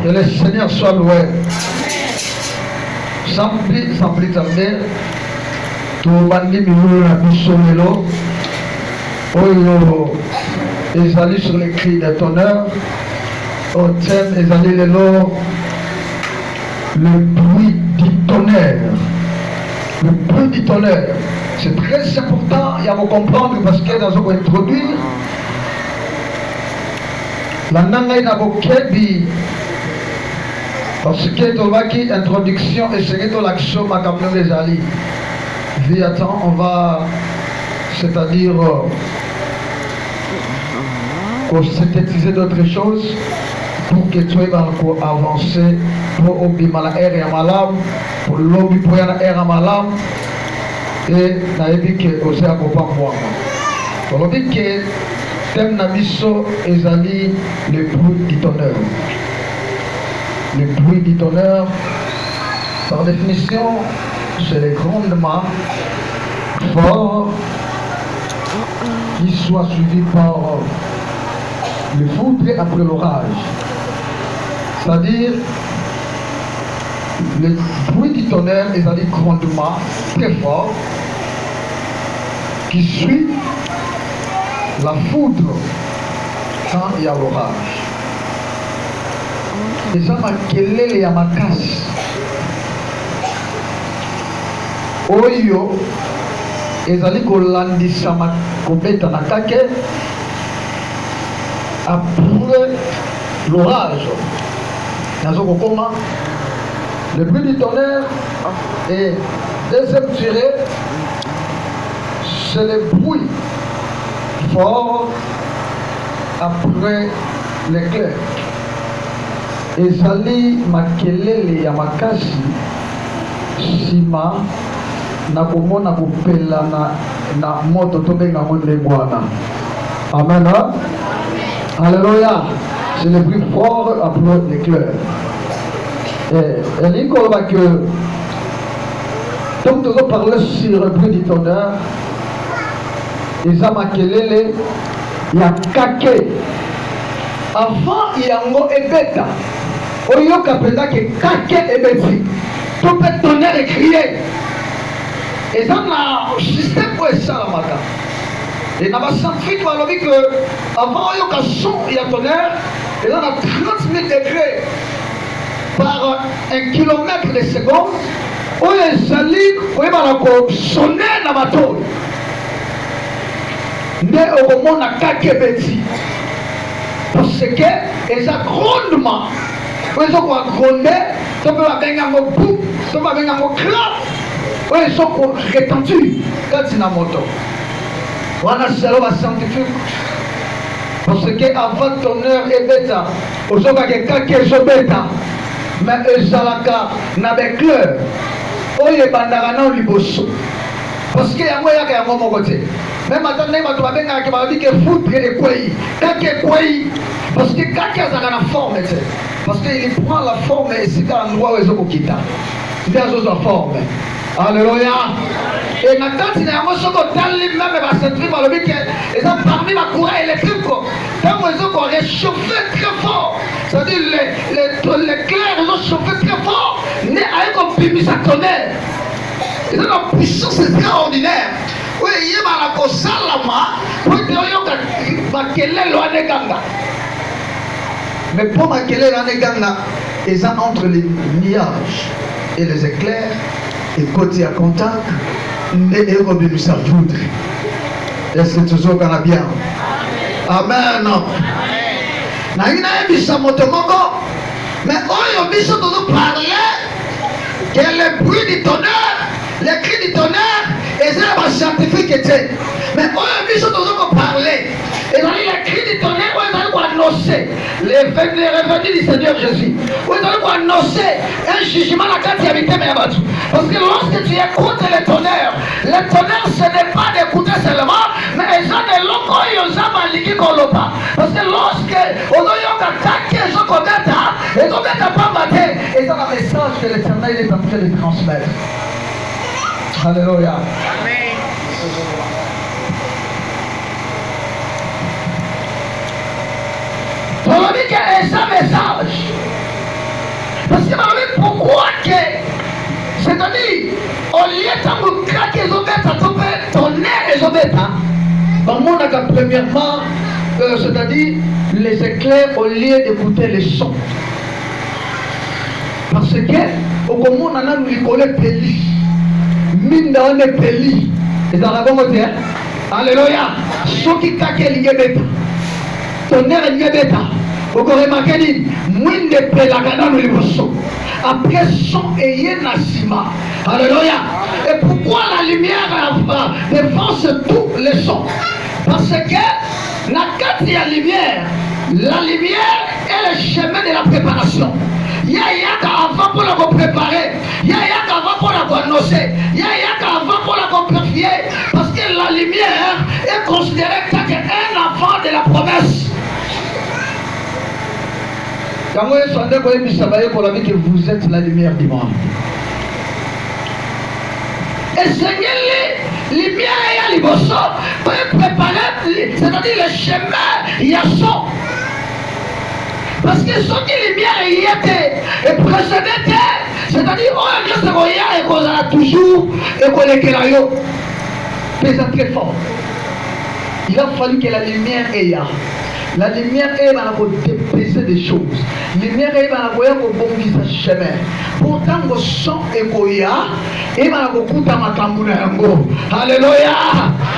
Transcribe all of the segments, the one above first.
Que le Seigneur soit loué. Sans plus tarder, tout le monde a mis sur le lot. Ils allaient sur les cris de tonnerre. Au thème, ils allaient le lot. Le bruit du tonnerre. Le bruit du tonnerre. C'est très important, il y a à comprendre parce que dans ce qu'on introduire, la nanga ina bokebi parce que tolaki introduction et c'est que l'action ma camp les ali. Viatan, on va c'est-à-dire synthétiser d'autres choses pour que tu aies avancer pour obimala air et malam pour l'obi pour la air à malam et naebi que aussi à pas moi. On dit que thème nabiso ezali le bruit du tonnerre. Le bruit du tonnerre, par définition, c'est les grondements forts qui soient suivis par le foudre après l'orage. C'est-à-dire, le bruit du tonnerre est un grondement très fort qui suit la foudre quand il y a l'orage. Eza makelele ya makasi oyo ezali kolandisa kobeta na kake après l'orage. Nazo kokoma le bruit du tonnerre et deuxième tirée, c'est le bruit fort après l'éclair. Ezali makelele ya makasi sima na komona kopela na moto tobenga monde bwana. Amen. Alléluia. C'est le bruit fort après l'éclair. Et il dit que donc nous parlons sur le bruit du tonnerre. Eza makelele ya kake. Avant yango ebeta. Oyoka penda ke kake ebeti. Tout peut tonnerre et crier. Et dans le système pour ça la matin. Et dans la scientifique, on a dit que avant oyoka son il y a tonnerre, et dans la 30 000 degrés par 1 kilomètre de seconde, oyo ezali oyeba ko sonner na bato. Nde okomona kake ebeti. Parce que eza grondement. Oyo ko gronder, to pe babenga mo bou, to babenga mo clap. Oyo so ko retendu kati na moto. Wana selo ba scientifique. Parce que avant tonnerre et bêta, ozoka ke kake ezobeta. Mais ezalaka na becleur. Oyo bandaka na liboso. Parce que yango yaka yango moko te. Même attendez, tu vas bien que foudre et quoi. Kake quoi. Parce que kake azaka na force. parce qu'il prend la forme et c'est un endroit où ils ont quitté. C'est la forme. Alléluia. Et maintenant, il y a un mot sur le même parmi ma courant électrique. Quand ils ont réchauffé très fort, c'est-à-dire les clairs, ils ont chauffé très fort, mais avec un pimis à tonnerre. Ils ont une puissance extraordinaire. Oui, il y a un salama, mais pour maquiller l'anéganga, ils sont entre les nuages et les éclairs, et côté à contact, et ils ont mis sa foudre. Est-ce que tu sais qu'on a bien? Amen. Na ina ebisa moto moko, mais oyo biso tozo parler que le bruit du tonnerre, les cris du tonnerre, et c'est la scientifique était. Mais oyo biso tozo parler, et dans les cris du tonnerre, oyo dans quoi annoncer les revenus du Seigneur Jésus. Oyo dans quoi annoncer un jugement la carte habité mais abattu. Parce que lorsque tu écoutes le tonnerre ce n'est pas d'écouter seulement, mais ils ont des locaux et ils ont maliki kolopa. Parce que lorsque on a attaqué ce combattant, et on n'a pas battu, et dans le message que l'Éternel est en train de transmettre. Alléluia. Amen. On a dit que c'est un message. Parce que pourquoi que, c'est-à-dire, au lieu de craquer les obètes, tonnerre les obètes, premièrement, c'est-à-dire, les éclairs au lieu d'écouter les sons. Parce que, au moment où on a nous collé Péli, mine on est Péli, et dans la bonne terre, alléluia, ceux qui craquent les obètes, tonnerre les obètes, vous avez remarqué, mine de Pélagana nous les bossons. Après son ayé nasima. Alléluia. Et pourquoi la lumière défonce tous les sons? Parce que la lumière est le chemin de la préparation. Il y a avant pour la préparer, il y a avant pour la annoncer, il y a avant pour la purifier. Parce que la lumière est considérée comme un enfant de la promesse. Quand vous êtes que vous êtes la lumière du monde. Et Seigneur, les lumières et les bossons pour préparer, c'est-à-dire le chemin, il y a son. Parce que ce qui les lumières y étaient, et précédent, c'est-à-dire, on a dit et qu'on a toujours, et qu'on est là, pesant très fort. Il a fallu que la lumière ait là. La lumière est pour dépasser des choses. La lumière est pour bondir ce chemin. Pourtant, le son est koya et pour kuta matambuna yango. Alléluia.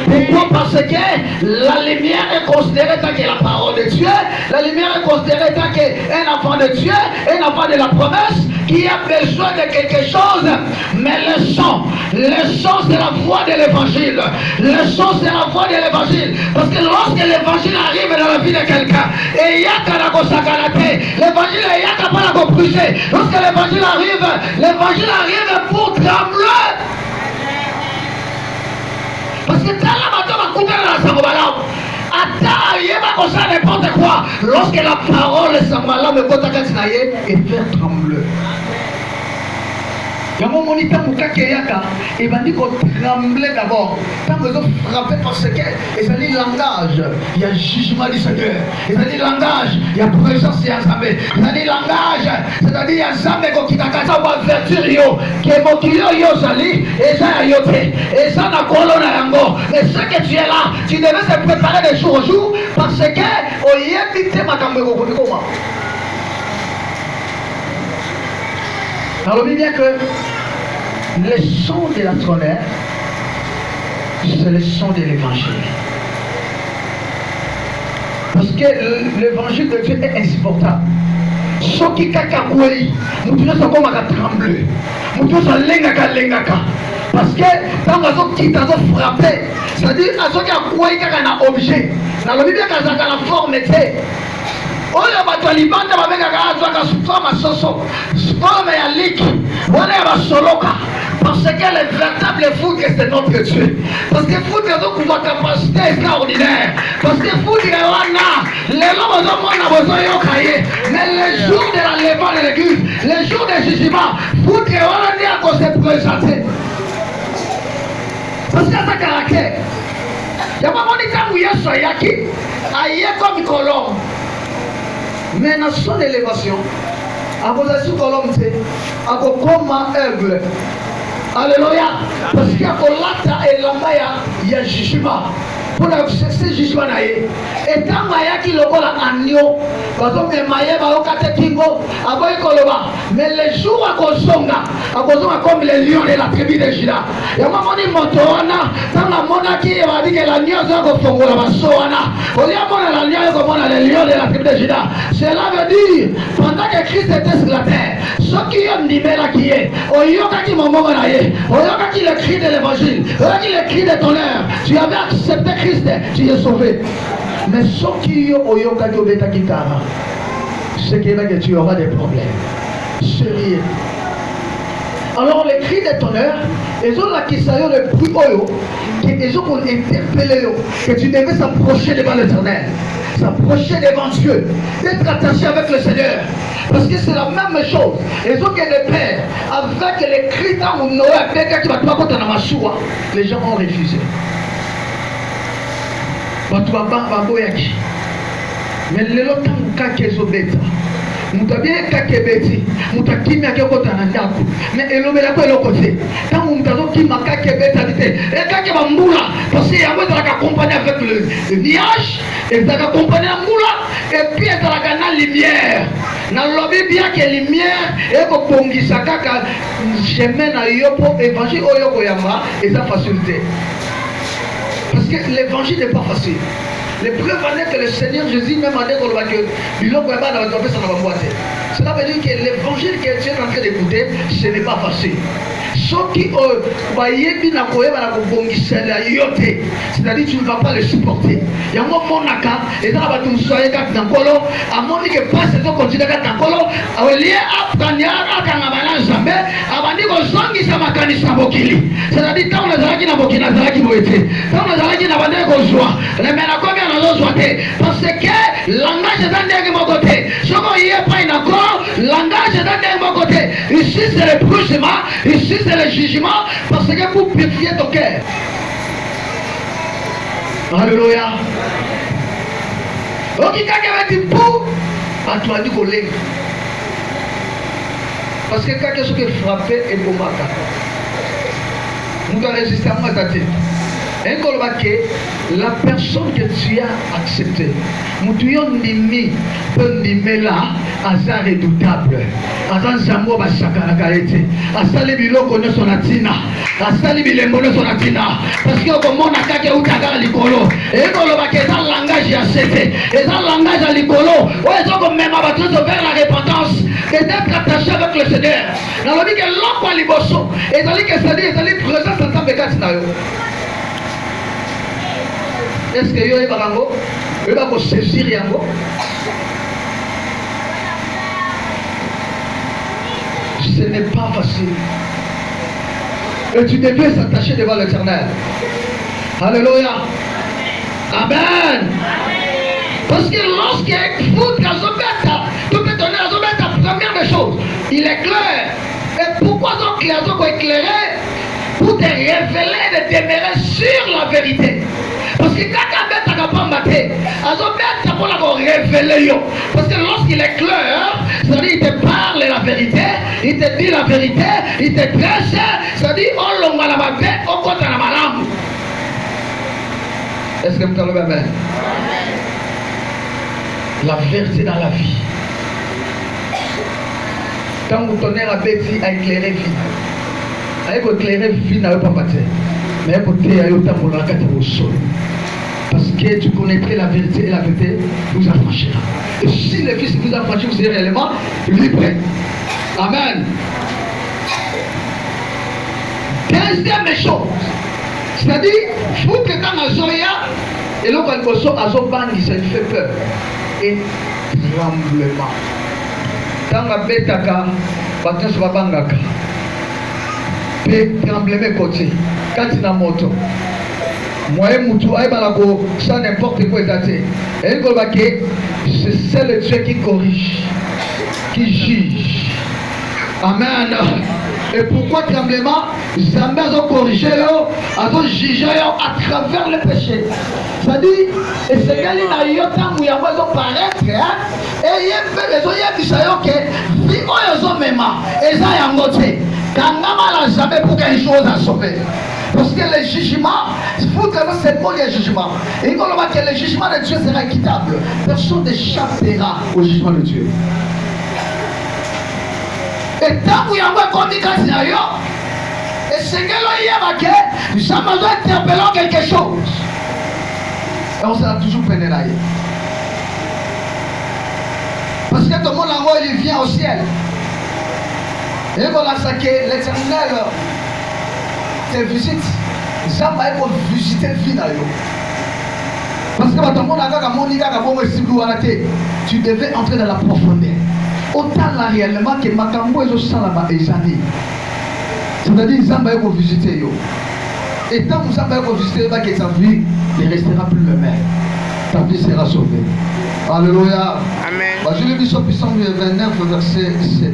Pourquoi? Parce que la lumière est considérée tant que la parole de Dieu. La lumière est considérée tant qu'un enfant de Dieu, un enfant de la promesse qui a besoin de quelque chose. Mais le son c'est la voix de l'évangile. Le son c'est la voix de l'évangile. Parce que lorsque l'évangile arrive dans la vie de quelqu'un, et il y a qu'à l'évangile il y a qu'à pas la briser. Lorsque l'évangile arrive pour trembler. Parce que dans la matin va couper dans la sangobalam. Attends, il y a pas ça n'importe quoi. Lorsque la parole est sangobalam, le côté et faire trembler. Yango monita mukakeyaka et va dire qu'on tremblait d'abord. Tant que vous frappez parce que et ça dit langage, il y a jugement du Seigneur. Et ça dit langage, il y a présence de Zambé. Ça dit langage, c'est-à-dire il y a Zambé qui t'accasa ou avertir yo, qui est mokilo yo zali et ça a yoté et ça n'a colonna yango. Mais ce que tu es là, tu devais te préparer de jour au jour parce que au yébité makambo comment. Alors, on bien que le son de la tonnerre, c'est le son de l'évangile. Parce que l'évangile de Dieu est insupportable. Ce qui kakakoué, nous devons comme à trembler. Nous devons lengaka. Parce que quand on quitte, on frappe. C'est-à-dire, à ceux qui ont quoi, il y a un objet. Dans le Bible, il y a la forme. Oyo batwalibanda babengaka azwaka forme soso forme ya liki wana ya basoloka parce que le véritable fou que c'est notre Dieu parce que fou que donc une capacité extraordinaire parce que fou que wana les hommes ont besoin de mais le jour de la de l'église, les jours de jugement, vous devez se présenter. Parce qu'il y a sa caractère. Il y a pas mon état où il y a Soyaki, aïe comme colombe. Mais dans son élévation, à cause de ce colombe, à cause comme œuvre. Alléluia. Parce qu'il y a Kolata et Lambaya, il y a jugement. Pour ce jugement, et quand Maya qui le voit agneau, parce que Maya va au Katekingo, mais les jours à Kosonga, comme les lions de la tribu de Juda. Il y a un moment où Motorana, dans la monarchie, il va dire que l'agneau est au Congo, la Soana. Au lieu de l'agneau, comme on a les lions de la tribu de Juda. Cela veut dire, pendant que Christ était sur la terre, ceux qui ont dit qui est, au Yoka qui m'a montré, au Yoka qui le cri de l'évangile, au Yoka qui le cri de ton heure, tu avais accepté Christ. Tu es sauvé. Mais ce qui est au yoga de Betakitara, c'est que tu auras des problèmes sérieux. Alors les cris de ton heure, ils ont la question le plus haut, qu'ils ont interpellé, que tu devais s'approcher devant l'Éternel, s'approcher devant Dieu, d'être attaché avec le Seigneur. Parce que c'est la même chose. Ils ont que des pères, avec les cris dans Noé, les gens ont refusé. Mais le temps où ils ont bêta, mutabie kakebeti, mutakimia kekota na ndako. Mais elobela ko elokote. Tant où mutazo kima kakebeta dite, et kakeba mbula, parce que yamwe za accompagner avec le nuage, et za accompagner la mbula, et puis za la na lumière. Na lobi bien que lumière et ko bongisa kaka chemin na yopo évangile oyoko yama et ça facilité. Parce que l'évangile n'est pas facile. Les preuves en est que le Seigneur Jésus même a dit que cela veut dire que l'évangile que tu es en train d'écouter, ce n'est pas facile. Ceux qui c'est-à-dire que tu ne vas pas le supporter. Il y a un moment et dans la bataille soyez dans colo, à mon que passe et continue dans colo, au lieu à Kanyara Kanabana Zambe, avant de zongi Samakani Sabokili. C'est-à-dire quand on a qui n'a bokina qui moité, quand on a qui n'a pas de joie, les mena combien on a joité, parce que langage est dans mon côté. Ce qu'on y est pas encore, langage est dans mon côté. Ici c'est le jugement, ici c'est le jugement, parce que vous purifiez ton cœur. Alléluia. Ok, quand il y a dit pour, tu as dit collègue. Parce que quand il y a frappé et pour ma carte, nous devons résister à moi tâter. La personne que tu as acceptée, nous devons nimi, là, hasard redoutable. Azan Zambo Basakana Karete, Asali Biloko ne son atina, Asali Bilembo ne son atina, parce que au moment où Kake Utaga Likolo, et qu'on va quitter le langage à céder, et dans le langage à Likolo, où ils ont comme même abattu vers la repentance, et d'être attaché avec le Seigneur. Dans le dit que l'homme à Liboso, et dans le dit que c'est-à-dire présent ensemble de Katsinayo. Est-ce que yo est barango, yo va saisir yango? Ce n'est pas facile. Et tu devais s'attacher devant l'Éternel. Alléluia. Amen. Parce que lorsqu'il faut que tu peux donner la première des choses, il est clair. Et pourquoi donc il a éclairé? Pour te révéler, de demeurer sur la vérité. Parce que quand tu as combattu, pour la révéler. Parce que lorsqu'il est clair, c'est-à-dire il te parle la vérité, il te dit la vérité, il te prêche, c'est-à-dire on l'onga la mabe, on compte la malam. Est-ce que vous avez bien? La vérité dans la vie. Quand vous donnez la bêtise à éclairer vie, à éclairer vie n'a pas battu. Mais écoutez, à l'état la carte au sol. Parce que tu connaîtrais la vérité et la vérité vous affranchira. Et si le Fils vous affranchit, vous serez réellement libre. Amen. Deuxième chose, c'est-à-dire, vous que quand on a et l'on a Azobani, ça lui fait peur. Et tremblement. Quand on a Betaka, Batas Babangaka. Tremblement côté. Quand il y a moto. Moi, ça n'importe quoi daté. Et c'est le Dieu qui corrige, qui juge. Amen. Et pourquoi tremblement? Zambé a corrigé, a jugé à travers le péché. C'est-à-dire, et c'est qu'elle n'a eu autant où il y a paraître, et il y a des gens qui vivent au même, et ça y a un côté. Quand on n'a jamais pour quelque chose à sauver. Parce que le jugement, c'est pour le jugement. Et quand on voit que le jugement de Dieu sera équitable, personne n'échappera au jugement de Dieu. Et tant qu'il y a un communication, et c'est que l'on y a marqué, nous sommes interpellant quelque chose. Et on sera toujours pénalisé. Parce que tout le monde en haut, il vient au ciel. Et voilà ça que l'Éternel te visite. Jamais pour visiter le vie. Parce que tout le monde a tu devais entrer dans la profondeur. Autant là réellement que Makambo est au Salama et Zani. C'est-à-dire Zamba est visiter. Et tant que Zamba est visiter, ta vie ne restera plus le même. Ta vie sera sauvée. Alléluia. Amen. Je lis Psaume 29, verset 7.